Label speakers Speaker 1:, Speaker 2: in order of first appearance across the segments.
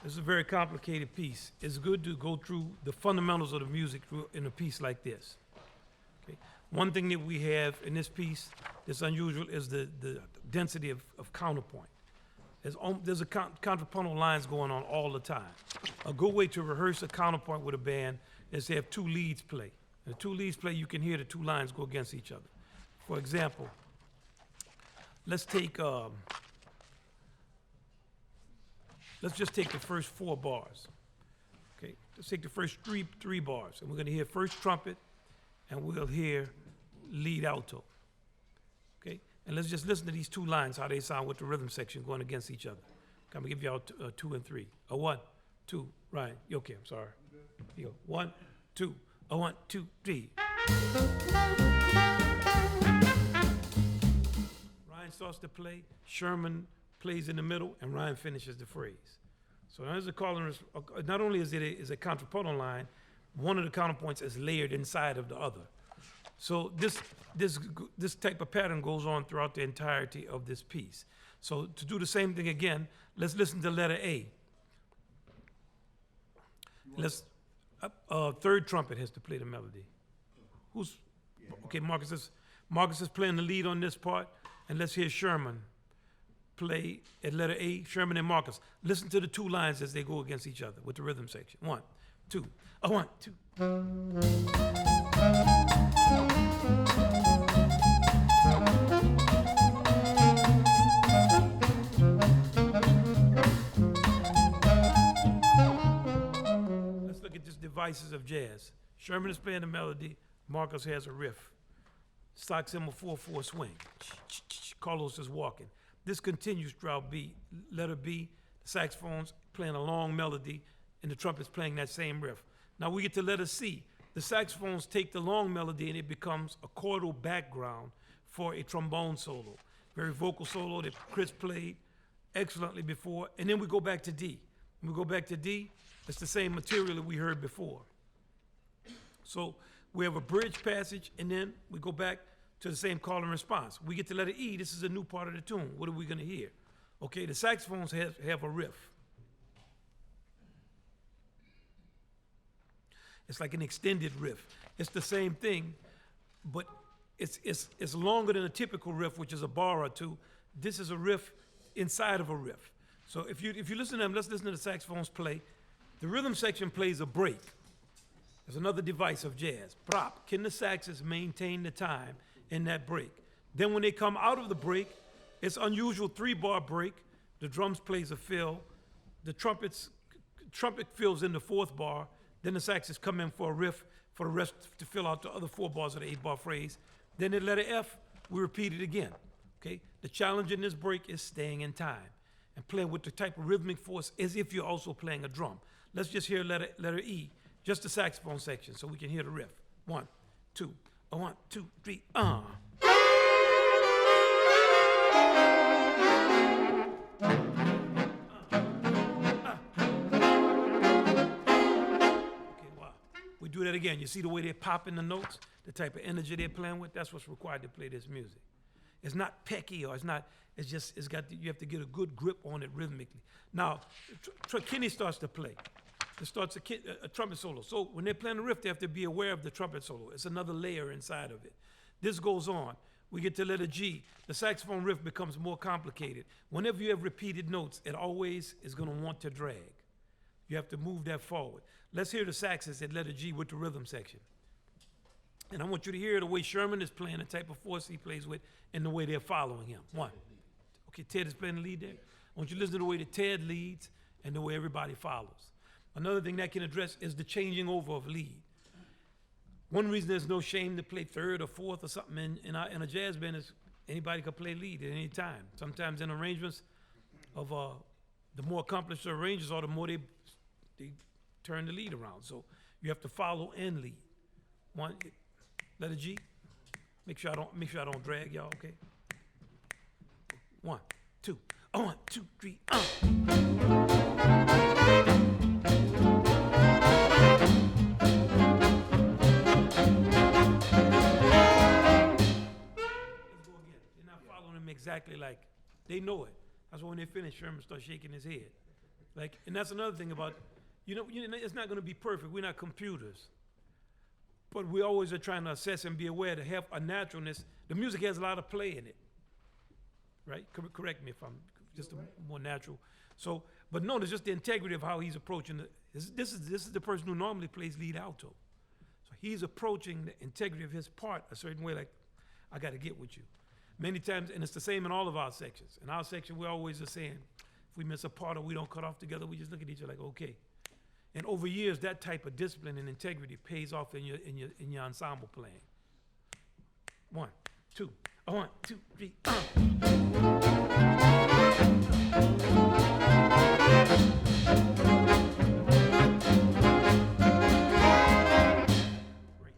Speaker 1: This is a very complicated piece. It's good to go through the fundamentals of the music in a piece like this. Okay. One thing that we have in this piece that's unusual is the density of counterpoint. There's contrapuntal lines going on all the time. A good way to rehearse a counterpoint with a band is to have two leads play. The two leads play, you can hear the two lines go against each other. For example, let's just take the first 4 bars. Okay, let's take the first three bars, and we're going to hear first trumpet, and we'll hear lead alto. Okay, and let's just listen to these 2 lines, how they sound with the rhythm section going against each other. I'm gonna give y'all 2 and 3. A 1, 2. Ryan, you okay? I'm sorry. Here you go. 1, 2. A 1, 2, 3. Ryan starts to play. Sherman plays in the middle, and Ryan finishes the phrase. So now there's a calling. Not only is it a contrapuntal line, one of the counterpoints is layered inside of the other. So this type of pattern goes on throughout the entirety of this piece. So to do the same thing again, let's listen to letter A. Let's third trumpet has to play the melody. Who's okay? Marcus is playing the lead on this part, and let's hear Sherman play at letter A. Sherman and Marcus. Listen to the 2 lines as they go against each other with the rhythm section. 1, 2. A 1, 2. Let's look at this devices of jazz. Sherman is playing the melody. Marcus has a riff. Stock cymbal 4/4 swing. Carlos is walking. This continues throughout B. Letter B, the saxophone's playing a long melody, and the trumpet's playing that same riff. Now we get to letter C. The saxophones take the long melody, and it becomes a chordal background for a trombone solo. Very vocal solo that Chris played excellently before. And then we go back to D. When we go back to D, it's the same material that we heard before. So we have a bridge passage, and then we go back to the same call and response. We get to letter E. This is a new part of the tune. What are we going to hear? Okay, the saxophones have a riff. It's like an extended riff. It's the same thing, but it's longer than a typical riff, which is a bar or 2. This is a riff inside of a riff. So if you listen to them, let's listen to the saxophones play. The rhythm section plays a break. There's another device of jazz. Prop. Can the saxes maintain the time in that break? Then when they come out of the break, it's unusual 3-bar break. The drums plays a fill. The trumpet fills in the 4th bar. Then the saxes come in for a riff for the rest to fill out the other 4 bars of the 8-bar phrase. Then at letter F, we repeat it again. Okay? The challenge in this break is staying in time and playing with the type of rhythmic force as if you're also playing a drum. Let's just hear letter E, just the saxophone section, so we can hear the riff. 1, 2. A 1, 2, 3. Okay, wow. We do that again. You see the way they're popping the notes, the type of energy they're playing with? That's what's required to play this music. It's not pecky, or you have to get a good grip on it rhythmically. Now, Kenny starts to play. It starts a trumpet solo. So when they're playing the riff, they have to be aware of the trumpet solo. It's another layer inside of it. This goes on. We get to letter G. The saxophone riff becomes more complicated. Whenever you have repeated notes, it always is going to want to drag. You have to move that forward. Let's hear the saxes at letter G with the rhythm section. And I want you to hear the way Sherman is playing, the type of force he plays with, and the way they're following him. 1. Okay, Ted is playing the lead there. I want you to listen to the way that Ted leads and the way everybody follows. Another thing that can address is the changing over of lead. One reason there's no shame to play 3rd or 4th or something in a jazz band is anybody can play lead at any time. Sometimes in arrangements of the more accomplished the arrangers are, the more they turn the lead around. So you have to follow and lead. 1, letter G. Make sure I don't drag y'all. Okay. 1, 2. 1, 2, 3. Let's go again. They're not following them exactly like they know it. That's why when they finish, Sherman starts shaking his head. Like, and that's another thing about, it's not going to be perfect. We're not computers. But we always are trying to assess and be aware to have a naturalness. The music has a lot of play in it, right? Correct me if I'm just more natural. So, but notice just the integrity of how he's approaching it. This is the person who normally plays lead alto. So he's approaching the integrity of his part a certain way, like, I got to get with you. Many times, and it's the same in all of our sections. In our section, we always are saying, if we miss a part or we don't cut off together, we just look at each other like, okay. And over years, that type of discipline and integrity pays off in your ensemble playing. 1, 2, 1, 2, 3. Great.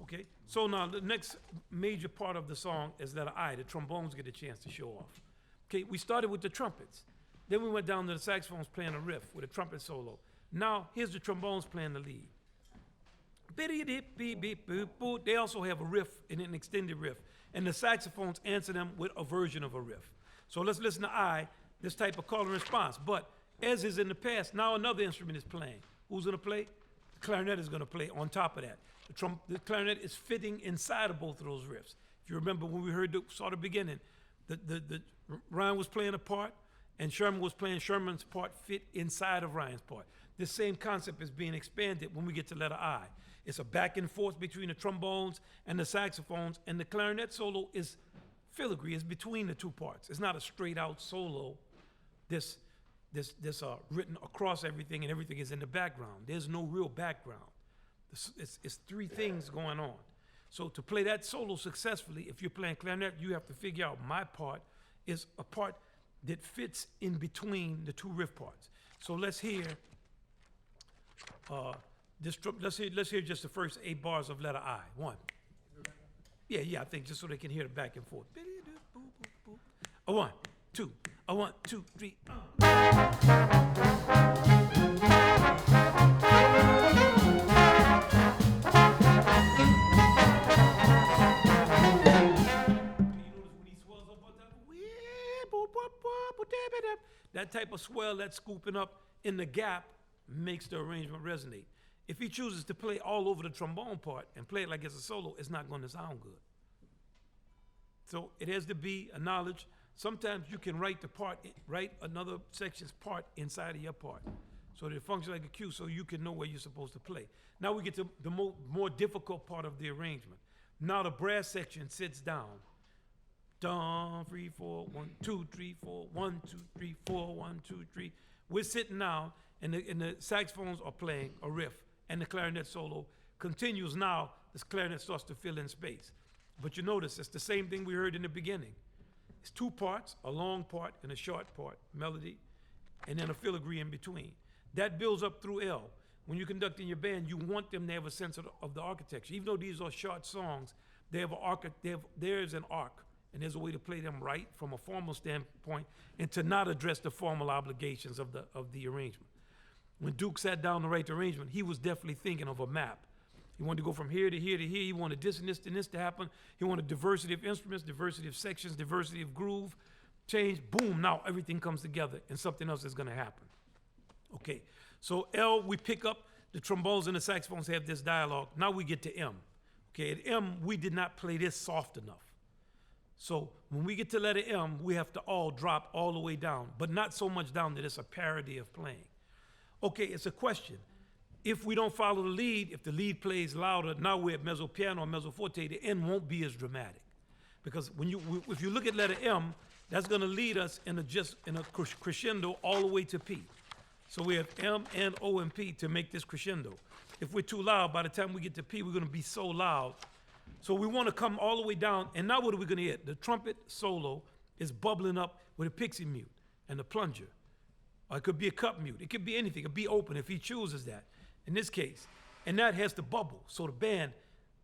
Speaker 1: Okay. So now the next major part of the song is letter I. The trombones get a chance to show off. Okay. We started with the trumpets. Then we went down to the saxophones playing a riff with a trumpet solo. Now, here's the trombones playing the lead. They also have a riff and an extended riff. And the saxophones answer them with a version of a riff. So let's listen to I, this type of call and response. But as is in the past, now another instrument is playing. Who's going to play? The clarinet is going to play on top of that. The clarinet is fitting inside of both of those riffs. If you remember when we heard the beginning, Ryan was playing a part, and Sherman was playing Sherman's part fit inside of Ryan's part. This same concept is being expanded when we get to letter I. It's a back and forth between the trombones and the saxophones, and the clarinet solo is filigree, is between the two parts. It's not a straight out solo, this written across everything and everything is in the background. There's no real background. It's three things going on. So to play that solo successfully, if you're playing clarinet, you have to figure out my part is a part that fits in between the two riff parts. So let's hear let's hear just the first 8 bars of letter I. 1. Yeah, I think just so they can hear the back and forth. A 1, 2, a 1, 2, 3. That type of swell, that scooping up in the gap makes the arrangement resonate. If he chooses to play all over the trombone part and play it like it's a solo, it's not going to sound good. So it has to be a knowledge. Sometimes you can write another section's part inside of your part, so that it functions like a cue, so you can know where you're supposed to play. Now we get to the more difficult part of the arrangement. Now the brass section sits down. Dun, 3, 4, 1, 2, 3, 4, 1, 2, 3, 4, 1, 2, 3. We're sitting down, and the saxophones are playing a riff, and the clarinet solo continues. Now this clarinet starts to fill in space. But you notice it's the same thing we heard in the beginning. It's 2 parts, a long part and a short part, melody, and then a filigree in between. That builds up through L. When you're conducting your band, you want them to have a sense of the architecture. Even though these are short songs, they have there's an arc. And there's a way to play them right from a formal standpoint and to not address the formal obligations of the arrangement. When Duke sat down to write the arrangement, he was definitely thinking of a map. He wanted to go from here to here to here. He wanted this and this and this to happen. He wanted diversity of instruments, diversity of sections, diversity of groove, change, boom, now everything comes together and something else is going to happen. Okay, so L, we pick up, the trombones and the saxophones have this dialogue. Now we get to M. Okay, at M, we did not play this soft enough. So when we get to letter M, we have to all drop all the way down, but not so much down that it's a parody of playing. Okay, it's a question. If we don't follow the lead, if the lead plays louder, now we're at mezzo piano or mezzo forte, the end won't be as dramatic. Because if you look at letter M, that's going to lead us in a crescendo all the way to P. So we have M, N, O, and P to make this crescendo. If we're too loud, by the time we get to P, we're going to be so loud. So we want to come all the way down, and now what are we going to hit? The trumpet solo is bubbling up with a pixie mute and a plunger. Or it could be a cup mute. It could be anything. It could be open if he chooses that, in this case. And that has to bubble. So the band,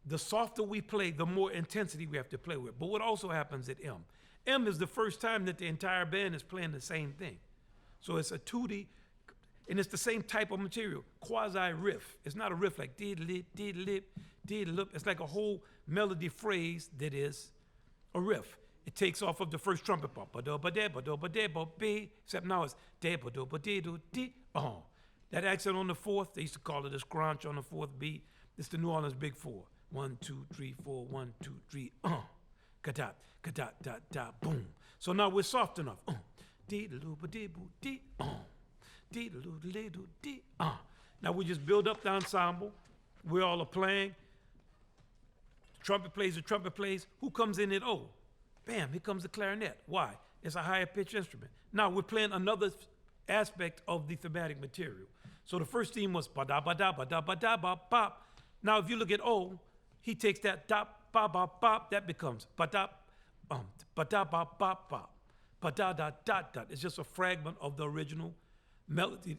Speaker 1: the softer we play, the more intensity we have to play with. But what also happens at M? M is the first time that the entire band is playing the same thing. So it's a 2D, and it's the same type of material, quasi-riff. It's not a riff like dee-lip, dee-lip, dee-lip. It's like a whole melody phrase that is a riff. it takes off of the first trumpet part. Ba-do-ba-da-ba-do-ba-da-ba-be. Except now it's da-ba-do-ba-dee-do-dee. Oh. That accent on the fourth, they used to call it a scrunch on the fourth beat. It's the New Orleans Big Four. 1, 2, 3, 4, 1, 2, 3, ka-da, ka-da, da, da, boom. So now we're soft enough. Dee-da-loo-ba-dee-boo-dee, dee-da-loo-da-lee-doo-dee, Now we just build up the ensemble. We all are playing. Trumpet plays, the trumpet plays. Who comes in at O? Bam, here comes the clarinet. Why? It's a higher pitch instrument. Now we're playing another aspect of the thematic material. So the first theme was ba-da-ba-da-ba-da-ba-da-ba-bop. Now if you look at O, he takes that da-ba-ba-bop, that becomes ba-da-ba-bop-bop, ba-da-da-da-da. It's just a fragment of the original melody.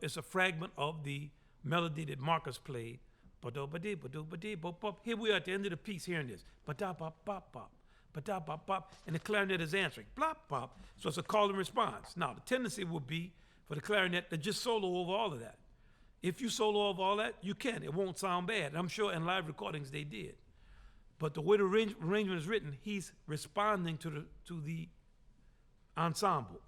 Speaker 1: It's a fragment of the melody that Marcus played. Ba-do-ba-dee-ba-do-ba-dee-bop-bop. Here we are at the end of the piece hearing this. Ba-da-ba-bop-bop. Ba-da-bop-bop. And the clarinet is answering. Blop-bop. So it's a call and response. Now, the tendency would be for the clarinet to just solo over all of that. If you solo over all that, you can. It won't sound bad. And I'm sure in live recordings they did. But the way the arrangement is written, he's responding to the ensemble.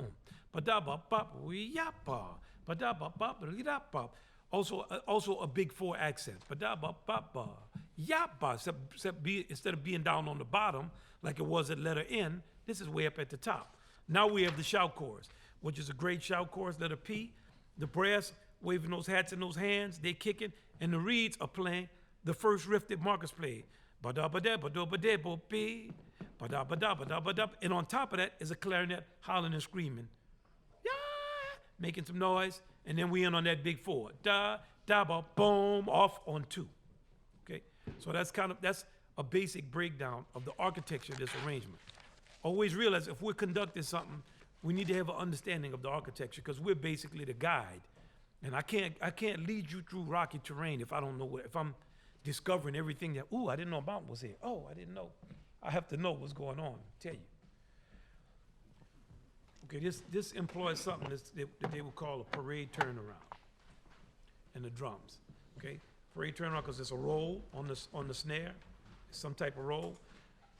Speaker 1: Ba-da-bop-bop, we-yap-ba. Ba-da-bop-bop, also a big four accent. Ba-da-bop-bop-ba. Yap-ba. Instead of being down on the bottom, like it was at letter N, this is way up at the top. Now we have the shout chorus, which is a great shout chorus, letter P. The brass waving those hats in those hands, they kicking, and the reeds are playing the first riff that Marcus played. Ba-da-ba-da-ba-do-ba-da-bo-be. Ba-da-ba-da-ba-da-ba-da. And on top of that is a clarinet hollering and screaming. Yeah, making some noise, and then we in on that big four. Da-da-ba-boom, off on 2. Okay? So that's a basic breakdown of the architecture of this arrangement. Always realize if we're conducting something, we need to have an understanding of the architecture because we're basically the guide. And I can't lead you through rocky terrain if I don't know if I'm discovering everything that, I didn't know a mountain was here. Oh, I didn't know. I have to know what's going on, tell you. Okay, this employs something that they would call a parade turnaround in the drums. Okay? Parade turnaround because it's a roll on the snare, some type of roll.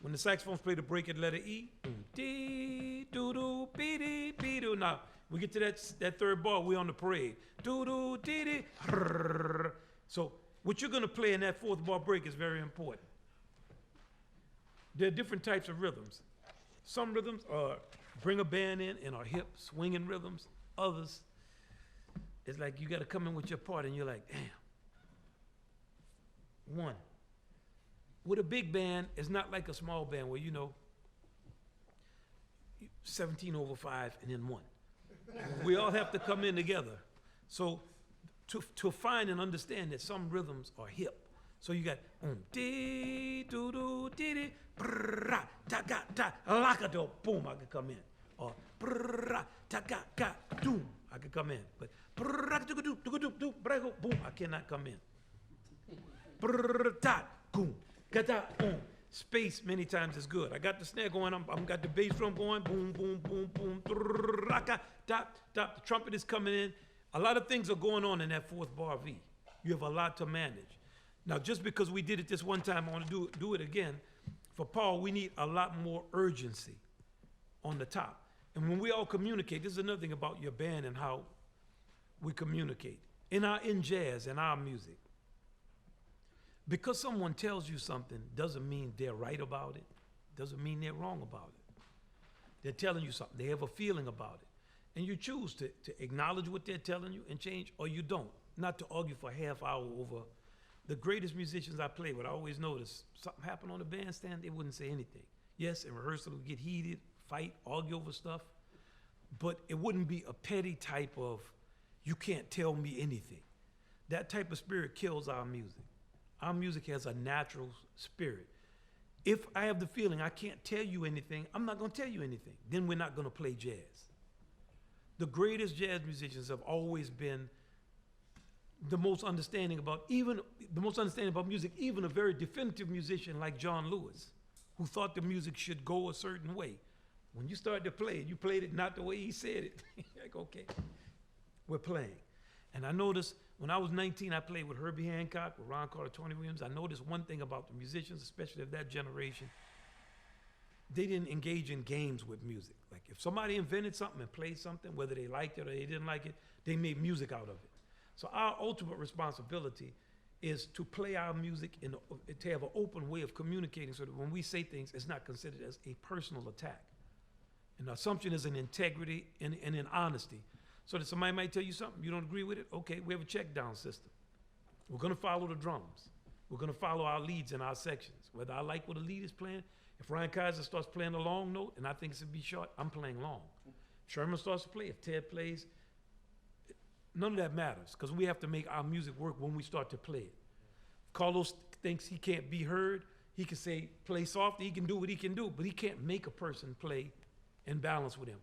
Speaker 1: When the saxophones play the break at letter E, dee doo doo be dee be doo. Now we get to that third bar, we on the parade. Doo doo dee dee. So what you're gonna play in that fourth bar break is very important. There are different types of rhythms. Some rhythms are bring a band in and are hip swinging rhythms. Others, it's like you got to come in with your part and you're like, damn. One. With a big band, it's not like a small band where 17 over 5 and then 1. We all have to come in together. So to find and understand that some rhythms are hip. So you got dee doo doo dee dee brrrra ta ga ta lakado boom, I could come in. Or brrrra ta ga ga doom, I could come in. But brrrra do do do do do brego boom, I cannot come in. Brrrra ta boom. Space many times is good. I got the snare going. I'm got the bass drum going. Boom, boom, boom, boom. The trumpet is coming in. A lot of things are going on in that fourth bar V. You have a lot to manage. Now, just because we did it this one time, I want to do it again. For Paul, we need a lot more urgency on the top. And when we all communicate, this is another thing about your band and how we communicate. In jazz, in our music, because someone tells you something doesn't mean they're right about it, doesn't mean they're wrong about it. They're telling you something. They have a feeling about it. And you choose to acknowledge what they're telling you and change, or you don't. Not to argue for a half hour over. The greatest musicians I play with, I always notice something happened on the bandstand, they wouldn't say anything. Yes, in rehearsal, we get heated, fight, argue over stuff, but it wouldn't be a petty type of, you can't tell me anything. That type of spirit kills our music. Our music has a natural spirit. If I have the feeling I can't tell you anything, I'm not going to tell you anything. Then we're not going to play jazz. The greatest jazz musicians have always been the most understanding about music, even a very definitive musician like John Lewis, who thought the music should go a certain way. When you started to play it, you played it not the way he said it. Like, okay, we're playing. And I noticed when I was 19, I played with Herbie Hancock, with Ron Carter, Tony Williams. I noticed one thing about the musicians, especially of that generation. they didn't engage in games with music. Like if somebody invented something and played something, whether they liked it or they didn't like it, they made music out of it. So our ultimate responsibility is to play our music to have an open way of communicating so that when we say things, it's not considered as a personal attack. And the assumption is in integrity and in honesty. So that somebody might tell you something, you don't agree with it, okay, we have a check down system. We're gonna follow the drums. We're gonna follow our leads in our sections. Whether I like what a lead is playing, if Ryan Kaiser starts playing a long note and I think it should be short, I'm playing long. Sherman starts to play, if Ted plays, none of that matters because we have to make our music work when we start to play it. If Carlos thinks he can't be heard, he can say, play soft, he can do what he can do, but he can't make a person play in balance with him.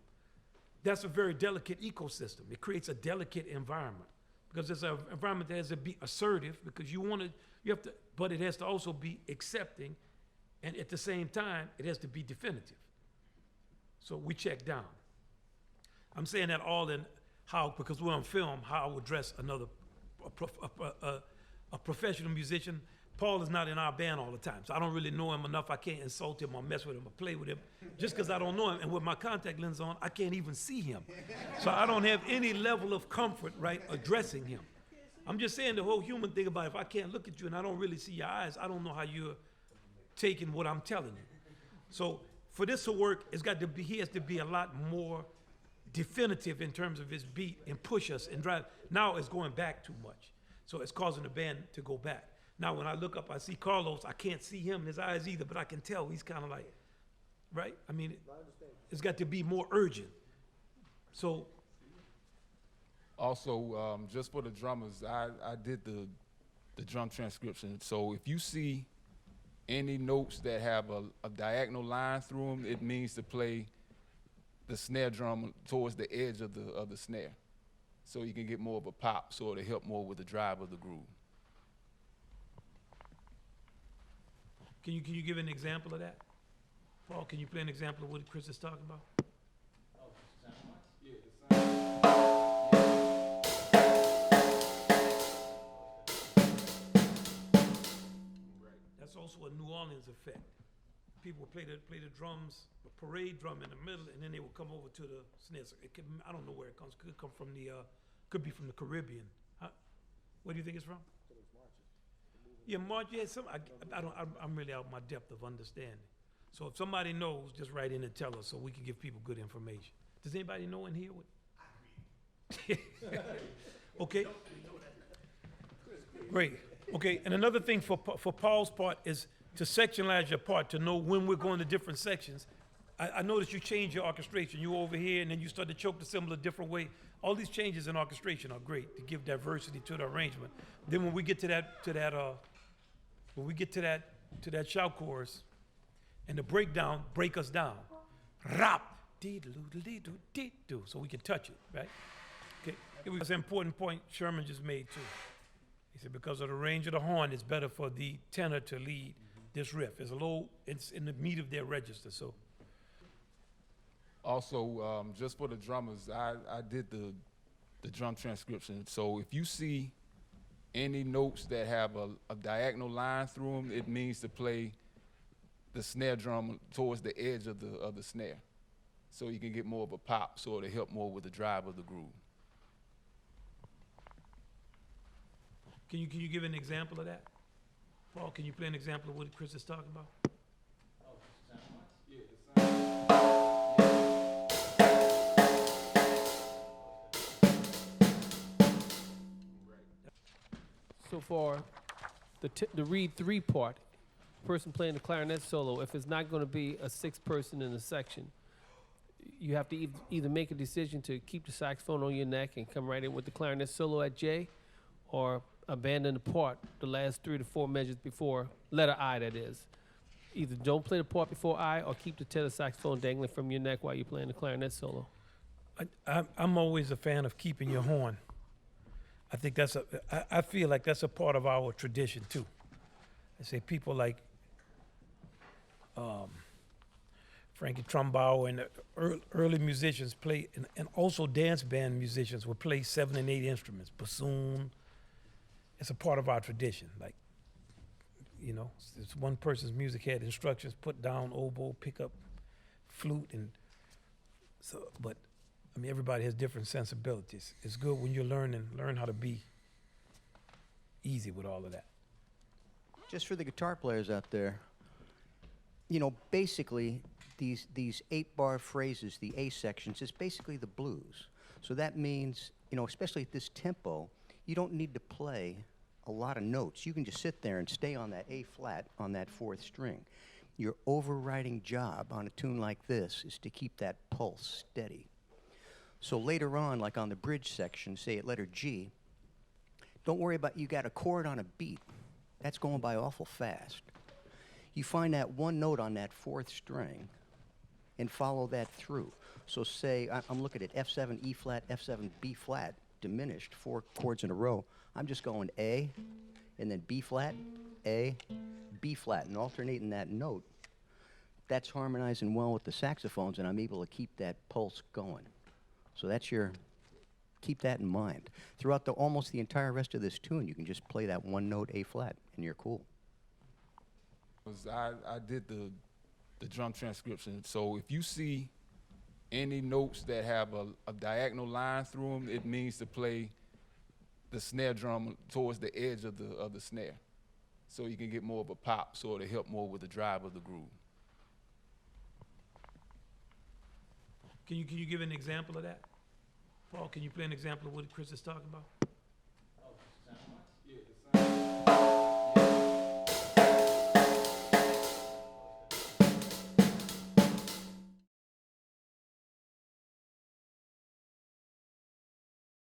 Speaker 1: That's a very delicate ecosystem. It creates a delicate environment because it's an environment that has to be assertive because you have to, but it has to also be accepting, and at the same time, it has to be definitive. So we check down. I'm saying that all in how, because we're on film, how I would dress a professional musician. Paul is not in our band all the time, so I don't really know him enough. I can't insult him or mess with him or play with him just because I don't know him. And with my contact lens on, I can't even see him. So I don't have any level of comfort, right, addressing him. I'm just saying the whole human thing about if I can't look at you and I don't really see your eyes, I don't know how you're taking what I'm telling you. So for this to work, he has to be a lot more definitive in terms of his beat and push us and drive. Now it's going back too much. So it's causing the band to go back. Now when I look up, I see Carlos, I can't see him in his eyes either, but I can tell he's kind of like, right? I mean, it's got to be more urgent. So.
Speaker 2: Also, just for the drummers, I did the drum transcription. So if you see any notes that have a diagonal line through them, it means to play the snare drum towards the edge of the snare. So you can get more of a pop, so it'll help more with the drive of the groove.
Speaker 1: Can you give an example of that? Paul, can you play an example of what Chris is talking about? That's also a New Orleans effect. People play the drums, a parade drum in the middle, and then they will come over to the snares. I don't know where it comes. Could come from could be from the Caribbean. Where do you think it's from? Yeah, March. Yeah, I'm really out my depth of understanding. So if somebody knows, just write in and tell us so we can give people good information. Does anybody know in here? Okay. Great. Okay, and another thing for Paul's part is to sectionalize your part, to know when we're going to different sections. I noticed you changed your orchestration. You were over here, and then you started to choke the cymbal a different way. All these changes in orchestration are great to give diversity to the arrangement. Then when we get to that shout chorus, and the breakdown, break us down. Rap, dee-doo-doo-dee-doo-dee-doo, so we can touch it, right? Okay, it was an important point Sherman just made too. He said because of the range of the horn, it's better for the tenor to lead this riff. It's in the meat of their register, so.
Speaker 2: Also, just for the drummers, I did the drum transcription. So if you see any notes that have a diagonal line through them, it means to play the snare drum towards the edge of the snare. So you can get more of a pop, so it'll help more with the drive of the groove.
Speaker 1: Can you give an example of that? Paul, can you play an example of what Chris is talking about?
Speaker 3: So for the read 3 part, person playing the clarinet solo, if it's not going to be a 6th person in a section, you have to either make a decision to keep the saxophone on your neck and come right in with the clarinet solo at J, or abandon the part the last 3 to 4 measures before, letter I that is. Either don't play the part before I, or keep the tenor saxophone dangling from your neck while you're playing the clarinet solo.
Speaker 1: I'm always a fan of keeping your horn. I think I feel like that's a part of our tradition too. I say people like Frankie Trombone and the early musicians play, and also dance band musicians would play 7 and 8 instruments, bassoon. It's a part of our tradition. Like, you know, it's one person's music had instructions: put down oboe, pick up flute and so. But I mean, everybody has different sensibilities. It's good when you're learn how to be easy with all of that.
Speaker 4: Just for the guitar players out there, you know, basically these 8-bar phrases, the A sections, is basically the blues. So that means, you know, especially at this tempo, you don't need to play a lot of notes. You can just sit there and stay on that A flat on that 4th string. Your overriding job on a tune like this is to keep that pulse steady. So later on, like on the bridge section, say at letter G, don't worry about, you got a chord on a beat. That's going by awful fast. You find that one note on that 4th string and follow that through. So say, I'm looking at F7, E flat, F7, B flat, diminished, 4 chords in a row. I'm just going A, and then B flat, A, B flat, and alternating that note. That's harmonizing well with the saxophones, and I'm able to keep that pulse going. So that's keep that in mind. Throughout almost the entire rest of this tune, you can just play that one note A flat, and you're cool.
Speaker 2: I did the drum transcription, so if you see any notes that have a diagonal line through them, it means to play the snare drum towards the edge of the snare, so you can get more of a pop, so it'll help more with the drive of the groove.
Speaker 1: Can you give an example of that? Paul, can you play an example of what Chris is talking about?